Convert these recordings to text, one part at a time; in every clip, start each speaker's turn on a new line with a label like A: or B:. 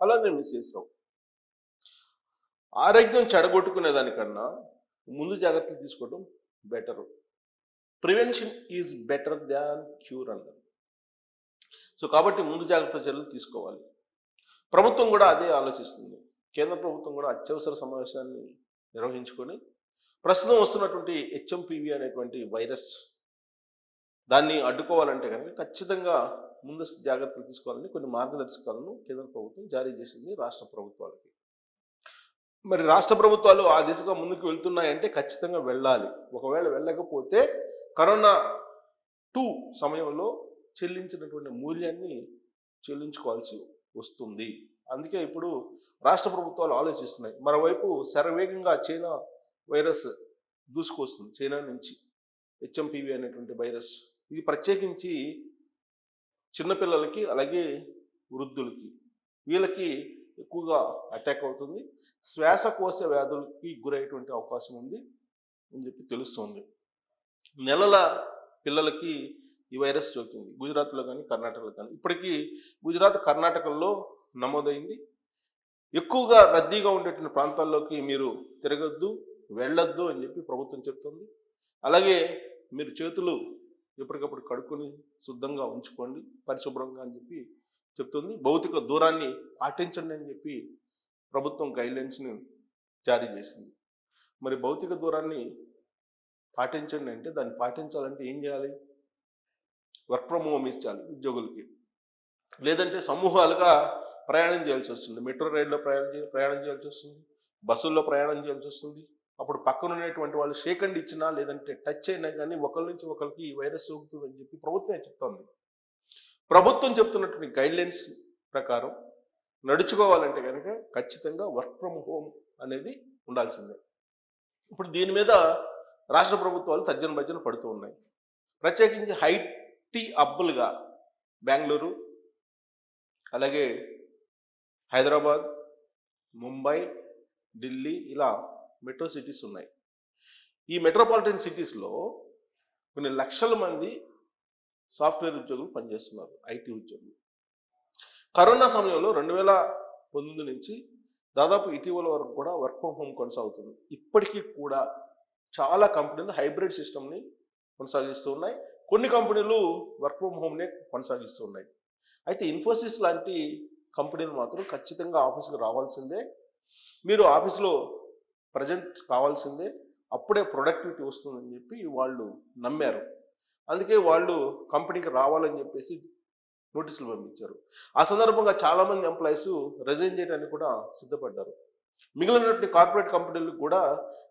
A: అలా నేను మిస్ చేసాం. ఆరోగ్యం చెడగొట్టుకునే దానికన్నా ముందు జాగ్రత్తలు తీసుకోవడం better. Prevention is better than cure అన్నారు. సో కాబట్టి ముందు జాగ్రత్త చర్యలు తీసుకోవాలి. ప్రభుత్వం కూడా అదే ఆలోచిస్తుంది. కేంద్ర ప్రభుత్వం కూడా అత్యవసర సమావేశాన్ని నిర్వహించుకొని ప్రస్తుతం వస్తున్నటువంటి హెచ్ఎంపివి అనేటువంటి వైరస్ దాన్ని అడ్డుకోవాలంటే కనుక ఖచ్చితంగా ముందస్తు జాగ్రత్తలు తీసుకోవాలని కొన్ని మార్గదర్శకాలను కేంద్ర ప్రభుత్వం జారీ చేసింది రాష్ట్ర ప్రభుత్వాలకి. మరి రాష్ట్ర ప్రభుత్వాలు ఆ దిశగా ముందుకు వెళ్తున్నాయంటే ఖచ్చితంగా వెళ్ళాలి. ఒకవేళ వెళ్ళకపోతే కరోనా 2 సమయంలో చెల్లించినటువంటి మూల్యాన్ని చెల్లించుకోవాల్సి వస్తుంది. అందుకే ఇప్పుడు రాష్ట్ర ప్రభుత్వాలు ఆలోచిస్తున్నాయి. మరోవైపు శరవేగంగా చైనా వైరస్ దూసుకొస్తుంది. చైనా నుంచి హెచ్ఎంపివి అనేటువంటి వైరస్ ఇది ప్రత్యేకించి చిన్నపిల్లలకి అలాగే వృద్ధులకి వీళ్ళకి ఎక్కువగా అటాక్ అవుతుంది. శ్వాసకోశ వ్యాధులకి గురయ్యేటువంటి అవకాశం ఉంది అని చెప్పి తెలుస్తుంది. నెలల పిల్లలకి ఈ వైరస్ సోకింది గుజరాత్లో కానీ కర్ణాటకలో కానీ. ఇప్పటికీ గుజరాత్ కర్ణాటకలో నమోదైంది. ఎక్కువగా రద్దీగా ఉండేటువంటి ప్రాంతాల్లోకి మీరు తిరగద్దు వెళ్ళొద్దు అని చెప్పి ప్రభుత్వం చెప్తుంది. అలాగే మీరు చేతులు ఎప్పటికప్పుడు కడుక్కొని శుద్ధంగా ఉంచుకోండి పరిశుభ్రంగా అని చెప్పి చెప్తుంది. భౌతిక దూరాన్ని పాటించండి అని చెప్పి ప్రభుత్వం గైడ్లైన్స్ని జారీ చేసింది. మరి భౌతిక దూరాన్ని పాటించండి అంటే దాన్ని పాటించాలంటే ఏం చేయాలి? వర్క్ ఫ్రమ్ హోమ్ ఇచ్చాలి ఉద్యోగులకి. లేదంటే సమూహాలుగా ప్రయాణం చేయాల్సి వస్తుంది. మెట్రో రైల్లో ప్రయాణం చేయాల్సి వస్తుంది, బస్సుల్లో ప్రయాణం చేయాల్సి వస్తుంది. అప్పుడు పక్కన ఉన్నటువంటి వాళ్ళు షేక్ హ్యాండ్ ఇచ్చినా లేదంటే టచ్ అయినా కానీ ఒకరి నుంచి ఒకరికి ఈ వైరస్ సోకుతుంది అని చెప్పి ప్రభుత్వమే చెప్తోంది. ప్రభుత్వం చెప్తున్నటువంటి గైడ్లైన్స్ ప్రకారం నడుచుకోవాలంటే కనుక ఖచ్చితంగా వర్క్ ఫ్రమ్ హోమ్ అనేది ఉండాల్సిందే. ఇప్పుడు దీని మీద రాష్ట్ర ప్రభుత్వాలు తర్జన భర్జన పడుతూ ఉన్నాయి. ప్రత్యేకించి ఐటీ హబ్బులుగా బెంగళూరు, అలాగే హైదరాబాద్, ముంబై, ఢిల్లీ ఇలా మెట్రో సిటీస్ ఉన్నాయి. ఈ మెట్రోపాలిటన్ సిటీస్లో కొన్ని లక్షల మంది సాఫ్ట్వేర్ ఉద్యోగులు పనిచేస్తున్నారు, ఐటీ ఉద్యోగులు. కరోనా సమయంలో 2019 నుంచి దాదాపు ఇటీవల వరకు కూడా వర్క్ ఫ్రమ్ హోమ్ కొనసాగుతుంది. ఇప్పటికీ కూడా చాలా కంపెనీలు హైబ్రిడ్ సిస్టమ్ని కొనసాగిస్తూ ఉన్నాయి. కొన్ని కంపెనీలు వర్క్ ఫ్రమ్ హోమ్నే కొనసాగిస్తూ ఉన్నాయి. అయితే ఇన్ఫోసిస్ లాంటి కంపెనీలు మాత్రం ఖచ్చితంగా ఆఫీస్కి రావాల్సిందే, మీరు ఆఫీస్లో ప్రజెంట్ కావాల్సిందే, అప్పుడే ప్రొడక్టివిటీ వస్తుందని చెప్పి వాళ్ళు నమ్మారు. అందుకే వాళ్ళు కంపెనీకి రావాలని చెప్పేసి నోటీసులు పంపించారు. ఆ సందర్భంగా చాలామంది ఎంప్లాయీస్ రిజైన్ చేయడానికి కూడా సిద్ధపడ్డారు. మిగిలినటువంటి కార్పొరేట్ కంపెనీలకు కూడా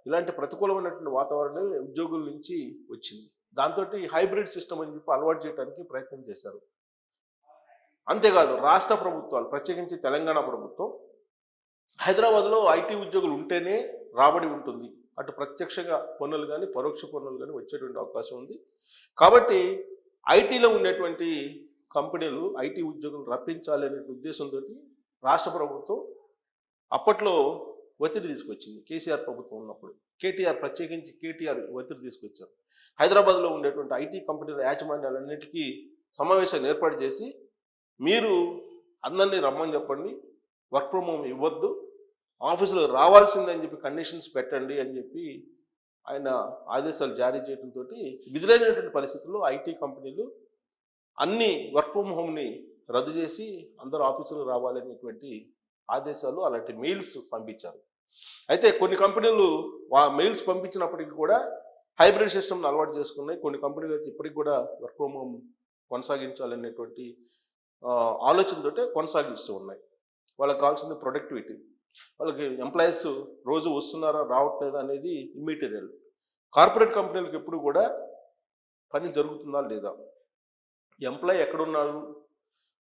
A: ఇలాంటి ప్రతికూలమైనటువంటి వాతావరణం ఉద్యోగుల నుంచి వచ్చింది. దాంతో హైబ్రిడ్ సిస్టమ్ అని చెప్పి అలవాటు చేయడానికి ప్రయత్నం చేశారు. అంతేకాదు రాష్ట్ర ప్రభుత్వాలు ప్రత్యేకించి తెలంగాణ ప్రభుత్వం హైదరాబాద్లో ఐటీ ఉద్యోగులు ఉంటేనే రాబడి ఉంటుంది, అటు ప్రత్యక్షంగా పన్నులు కానీ పరోక్ష పన్నులు కానీ వచ్చేటువంటి అవకాశం ఉంది. కాబట్టి ఐటీలో ఉండేటువంటి కంపెనీలు ఐటీ ఉద్యోగులు రప్పించాలి అనే ఉద్దేశంతో రాష్ట్ర ప్రభుత్వం అప్పట్లో ఒత్తిడి తీసుకొచ్చింది. కేసీఆర్ ప్రభుత్వం ఉన్నప్పుడు ప్రత్యేకించి కేటీఆర్ ఒత్తిడి తీసుకొచ్చారు. హైదరాబాద్లో ఉండేటువంటి ఐటీ కంపెనీల యాజమాన్యాలన్నిటికీ సమావేశాలు ఏర్పాటు చేసి మీరు అందరినీ రమ్మని చెప్పండి, వర్క్ ఫ్రమ్ హోమ్ ఇవ్వద్దు, ఆఫీసులో రావాల్సిందని చెప్పి కండిషన్స్ పెట్టండి అని చెప్పి ఆయన ఆదేశాలు జారీ చేయడంతో విధులైనటువంటి పరిస్థితుల్లో ఐటీ కంపెనీలు అన్ని వర్క్ ఫ్రమ్ హోమ్ని రద్దు చేసి అందరూ ఆఫీసులో రావాలనేటువంటి ఆదేశాలు అలాంటి మెయిల్స్ పంపించారు. అయితే కొన్ని కంపెనీలు మెయిల్స్ పంపించినప్పటికీ కూడా హైబ్రిడ్ సిస్టమ్ని అలవాటు చేసుకున్నాయి. కొన్ని కంపెనీలు అయితే ఇప్పటికి కూడా వర్క్ ఫ్రమ్ హోమ్ కొనసాగించాలనేటువంటి ఆలోచనతోటే కొనసాగిస్తూ ఉన్నాయి. వాళ్ళకి కావాల్సింది ప్రొడక్టివిటీ. వాళ్ళకి ఎంప్లాయీస్ రోజు వస్తున్నారా రావట్లేదా అనేది ఇమ్మీటీరియల్. కార్పొరేట్ కంపెనీలకు ఎప్పుడు కూడా పని జరుగుతుందా లేదా, ఎంప్లాయీ ఎక్కడున్నారు,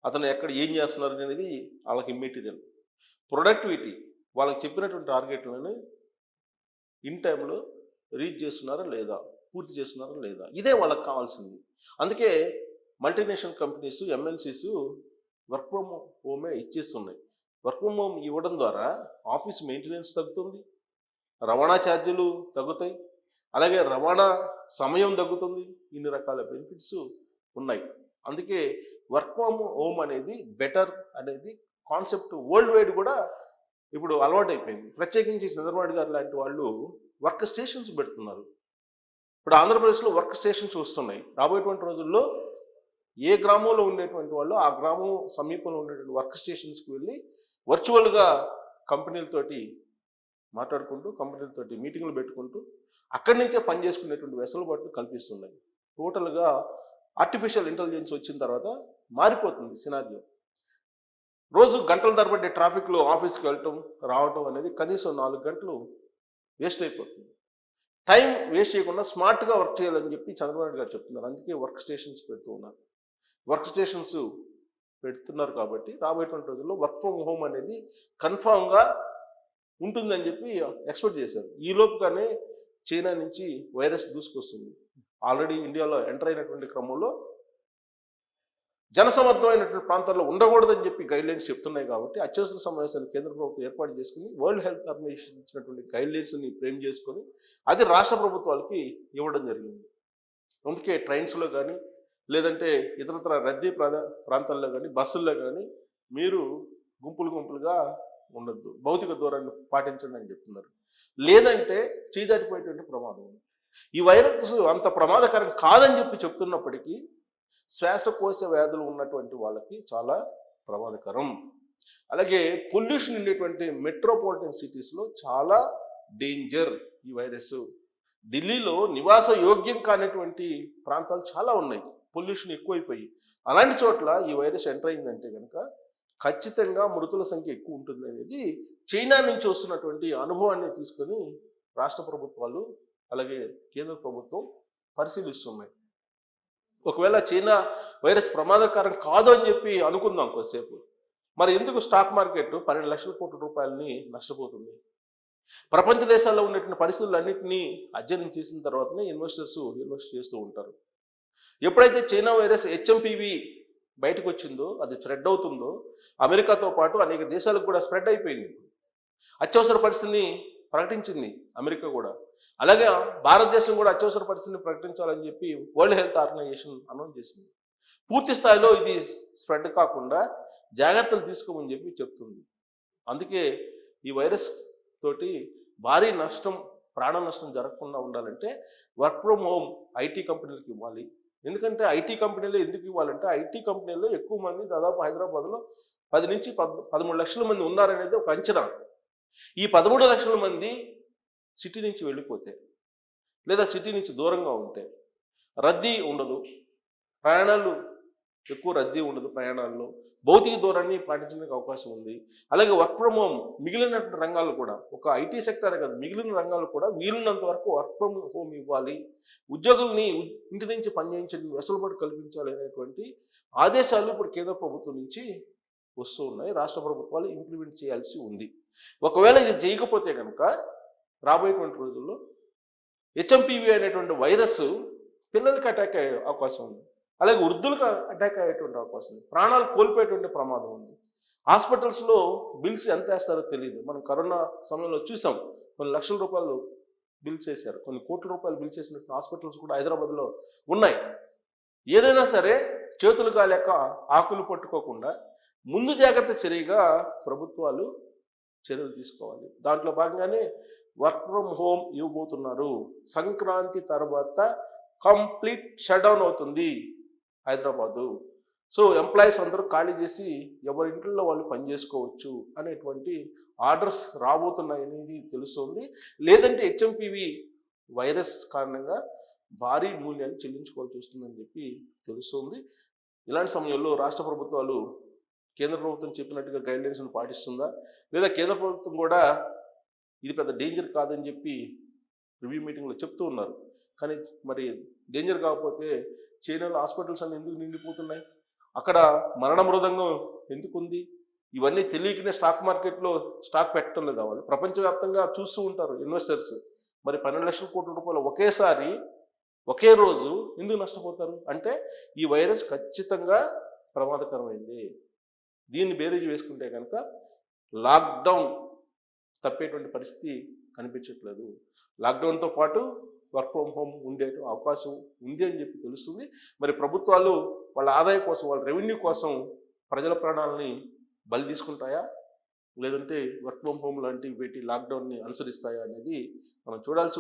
A: అతను ఎక్కడ ఏం చేస్తున్నారు అనేది వాళ్ళకి ఇమ్మీటీరియల్. ప్రొడక్టివిటీ వాళ్ళకి చెప్పినటువంటి టార్గెట్లను ఇన్ టైంలో రీచ్ చేస్తున్నారా లేదా, పూర్తి చేస్తున్నారా లేదా, ఇదే వాళ్ళకి కావాల్సింది. అందుకే multinational companies MNCs work from హోమే ఇచ్చేస్తున్నాయి. వర్క్ ఫ్రమ్ హోమ్ ఇవ్వడం ద్వారా ఆఫీస్ మెయింటెనెన్స్ తగ్గుతుంది, రవాణా ఛార్జీలు తగ్గుతాయి, అలాగే రవాణా సమయం తగ్గుతుంది. ఇన్ని రకాల బెనిఫిట్స్ ఉన్నాయి. అందుకే వర్క్ ఫ్రమ్ హోమ్ అనేది బెటర్ అనేది కాన్సెప్ట్ వరల్డ్ వైడ్ కూడా ఇప్పుడు అలవాటు అయిపోయింది. ప్రత్యేకించి చంద్రబాబు గారు లాంటి వాళ్ళు వర్క్ స్టేషన్స్ పెడుతున్నారు. ఇప్పుడు ఆంధ్రప్రదేశ్లో వర్క్ స్టేషన్స్ వస్తున్నాయి. రాబోయేటువంటి రోజుల్లో ఏ గ్రామంలో ఉండేటువంటి వాళ్ళు ఆ గ్రామం సమీపంలో ఉండేటువంటి వర్క్ స్టేషన్స్కి వెళ్ళి వర్చువల్గా కంపెనీలతోటి మాట్లాడుకుంటూ, కంపెనీలతోటి మీటింగ్లు పెట్టుకుంటూ అక్కడి నుంచే పని చేసుకునేటువంటి వెసులుబాటును కల్పిస్తున్నాయి. టోటల్గా ఆర్టిఫిషియల్ ఇంటెలిజెన్స్ వచ్చిన తర్వాత మారిపోతుంది సినారియో. రోజు గంటల తరబడి ట్రాఫిక్లో ఆఫీస్కి వెళ్ళటం రావటం అనేది కనీసం 4 గంటలు వేస్ట్ అయిపోతుంది. టైం వేస్ట్ చేయకుండా స్మార్ట్గా వర్క్ చేయాలని చెప్పి చంద్రబాబు గారు చెప్తున్నారు. అందుకే వర్క్ స్టేషన్స్ పెడుతూ ఉన్నారు. వర్క్ స్టేషన్స్ పెడుతున్నారు కాబట్టి రాబోయేటువంటి రోజుల్లో వర్క్ ఫ్రమ్ హోమ్ అనేది కన్ఫామ్గా ఉంటుందని చెప్పి ఎక్స్పెక్ట్ చేశారు. ఈ లోపుగానే చైనా నుంచి వైరస్ దూసుకొస్తుంది. ఆల్రెడీ ఇండియాలో ఎంటర్ అయినటువంటి క్రమంలో జనసమర్థమైనటువంటి ప్రాంతాల్లో ఉండకూడదని చెప్పి గైడ్లైన్స్ చెప్తున్నాయి. కాబట్టి అత్యవసర సమావేశాలు కేంద్ర ప్రభుత్వం ఏర్పాటు చేసుకుని వరల్డ్ హెల్త్ ఆర్గనైజేషన్ ఇచ్చినటువంటి గైడ్లైన్స్ని ఫ్రేమ్ చేసుకొని అది రాష్ట్ర ప్రభుత్వాలకి ఇవ్వడం జరిగింది. అందుకే ట్రైన్స్లో కానీ లేదంటే ఇతరతర రద్దీ ప్రాంతాల్లో కానీ బస్సుల్లో కానీ మీరు గుంపులుగా ఉండొద్దు, భౌతిక దూరాన్ని పాటించండి అని చెప్తున్నారు. లేదంటే చేదాటిపోయేటువంటి ప్రమాదం ఉంది. ఈ వైరస్ అంత ప్రమాదకరం కాదని చెప్పి చెప్తున్నప్పటికీ శ్వాసకోశ వ్యాధులు ఉన్నటువంటి వాళ్ళకి చాలా ప్రమాదకరం. అలాగే పొల్యూషన్ ఉండేటువంటి మెట్రోపాలిటన్ సిటీస్లో చాలా డేంజర్ ఈ వైరస్. ఢిల్లీలో నివాస యోగ్యం కానటువంటి ప్రాంతాలు చాలా ఉన్నాయి, పొల్యూషన్ ఎక్కువైపోయి. అలాంటి చోట్ల ఈ వైరస్ ఎంటర్ అయిందంటే కనుక ఖచ్చితంగా మృతుల సంఖ్య ఎక్కువ ఉంటుంది అనేది చైనా నుంచి వస్తున్నటువంటి అనుభవాన్ని తీసుకొని రాష్ట్ర ప్రభుత్వాలు అలాగే కేంద్ర ప్రభుత్వం పరిశీలిస్తున్నాయి. ఒకవేళ చైనా వైరస్ ప్రమాదకరం కాదు అని చెప్పి అనుకుందాం కొద్దిసేపు, మరి ఎందుకు స్టాక్ మార్కెట్ 12 లక్షల కోట్ల రూపాయలని నష్టపోతుంది? ప్రపంచ దేశాల్లో ఉన్నటువంటి పరిస్థితులన్నింటినీ అధ్యయనం చేసిన తర్వాతనే ఇన్వెస్టర్స్ ఇన్వెస్ట్ చేస్తూ ఉంటారు. ఎప్పుడైతే చైనా వైరస్ హెచ్ఎంపివి బయటకు వచ్చిందో, అది స్ప్రెడ్ అవుతుందో అమెరికాతో పాటు అనేక దేశాలకు కూడా స్ప్రెడ్ అయిపోయింది. అత్యవసర పరిస్థితిని ప్రకటించింది అమెరికా కూడా. అలాగే భారతదేశం కూడా అత్యవసర పరిస్థితిని ప్రకటించాలని చెప్పి వరల్డ్ హెల్త్ ఆర్గనైజేషన్ అనౌన్స్ చేసింది. పూర్తి స్థాయిలో ఇది స్ప్రెడ్ కాకుండా జాగ్రత్తలు తీసుకోమని చెప్పి చెప్తుంది. అందుకే ఈ వైరస్ తోటి భారీ నష్టం, ప్రాణ నష్టం జరగకుండా ఉండాలంటే వర్క్ ఫ్రమ్ హోమ్ ఐటీ కంపెనీలకు ఇవ్వాలి. ఎందుకంటే ఐటీ కంపెనీలో ఎందుకు ఇవ్వాలంటే ఐటీ కంపెనీలో ఎక్కువ మంది, దాదాపు హైదరాబాద్లో 10 నుంచి 13 లక్షల మంది ఉన్నారనేది ఒక అంచనా. ఈ 13 లక్షల మంది సిటీ నుంచి వెళ్ళిపోతే లేదా సిటీ నుంచి దూరంగా ఉంటే రద్దీ ఉండదు, ప్రయాణాలు ఎక్కువ రద్దీ ఉండదు, ప్రయాణాల్లో భౌతిక దూరాన్ని పాటించడానికి అవకాశం ఉంది. అలాగే వర్క్ ఫ్రమ్ హోమ్ మిగిలిన రంగాలు కూడా, ఒక ఐటీ సెక్టర్ కాదు, మిగిలిన రంగాలు కూడా వీలున్నంత వరకు వర్క్ ఫ్రమ్ హోమ్ ఇవ్వాలి, ఉద్యోగుల్ని ఇంటి నుంచి పనిచేయించడానికి వెసులుబాటు కల్పించాలి అనేటువంటి ఆదేశాలు ఇప్పుడు కేంద్ర ప్రభుత్వం నుంచి వస్తూ ఉన్నాయి. రాష్ట్ర ప్రభుత్వాలు ఇంప్లిమెంట్ చేయాల్సి ఉంది. ఒకవేళ ఇది చేయకపోతే కనుక రాబోయేటువంటి రోజుల్లో హెచ్ఎంపివి అనేటువంటి వైరస్ పిల్లలకి అటాక్ అయ్యే అవకాశం ఉంది. అలాగే వృద్ధులకు అటాక్ అయ్యేటువంటి అవకాశం ఉంది. ప్రాణాలు కోల్పోయేటువంటి ప్రమాదం ఉంది. హాస్పిటల్స్లో బిల్స్ ఎంత వేస్తారో తెలియదు. మనం కరోనా సమయంలో చూసాం, కొన్ని లక్షల రూపాయలు బిల్స్ వేశారు, కొన్ని కోట్ల రూపాయలు బిల్స్ వేసినట్టు హాస్పిటల్స్ కూడా హైదరాబాద్లో ఉన్నాయి. ఏదైనా సరే చేతులు కాలేక ఆకులు పట్టుకోకుండా ముందు జాగ్రత్త చర్యగా ప్రభుత్వాలు చర్యలు తీసుకోవాలి. దాంట్లో భాగంగానే వర్క్ ఫ్రమ్ హోమ్ ఇవ్వబోతున్నారు. సంక్రాంతి తర్వాత కంప్లీట్ షట్ డౌన్ అవుతుంది హైదరాబాదు. సో ఎంప్లాయీస్ అందరూ ఖాళీ చేసి ఎవరి ఇంట్లో వాళ్ళు పనిచేసుకోవచ్చు అనేటువంటి ఆర్డర్స్ రాబోతున్నాయి అనేది తెలుస్తుంది. లేదంటే హెచ్ఎంపివి వైరస్ కారణంగా భారీ మూల్యాన్ని చెల్లించుకోవాల్సి వస్తుందని చెప్పి తెలుస్తుంది. ఇలాంటి సమయంలో రాష్ట్ర ప్రభుత్వాలు కేంద్ర ప్రభుత్వం చెప్పినట్టుగా గైడ్లైన్స్ను పాటిస్తుందా, లేదా కేంద్ర ప్రభుత్వం కూడా ఇది పెద్ద డేంజర్ కాదని చెప్పి రివ్యూ మీటింగ్లో చెప్తూ ఉన్నారు. కానీ మరి డేంజర్ కాకపోతే చైనాలో హాస్పిటల్స్ అన్ని ఎందుకు నిండిపోతున్నాయి, అక్కడ మరణ మృదంగం ఎందుకు ఉంది, ఇవన్నీ తెలియకనే స్టాక్ మార్కెట్లో స్టాక్ పెట్టడం లేదా? వాళ్ళు ప్రపంచవ్యాప్తంగా చూస్తూ ఉంటారు ఇన్వెస్టర్స్. మరి 12 లక్షల కోట్ల రూపాయలు ఒకేసారి ఒకే రోజు ఎందుకు నష్టపోతారు? అంటే ఈ వైరస్ ఖచ్చితంగా ప్రమాదకరమైంది. దీన్ని బేరీజు వేసుకుంటే కనుక లాక్డౌన్ తప్పేటువంటి పరిస్థితి కనిపించట్లేదు. లాక్డౌన్తో పాటు వర్క్ ఫ్రమ్ హోమ్ ఉండే అవకాశం ఉంది అని చెప్పి తెలుస్తుంది. మరి ప్రభుత్వాలు వాళ్ళ ఆదాయం కోసం, వాళ్ళ రెవెన్యూ కోసం ప్రజల ప్రాణాలని బలి తీసుకుంటాయా, లేదంటే వర్క్ ఫ్రమ్ హోమ్ లాంటివి పెట్టి లాక్డౌన్ని అనుసరిస్తాయా అనేది మనం చూడాల్సి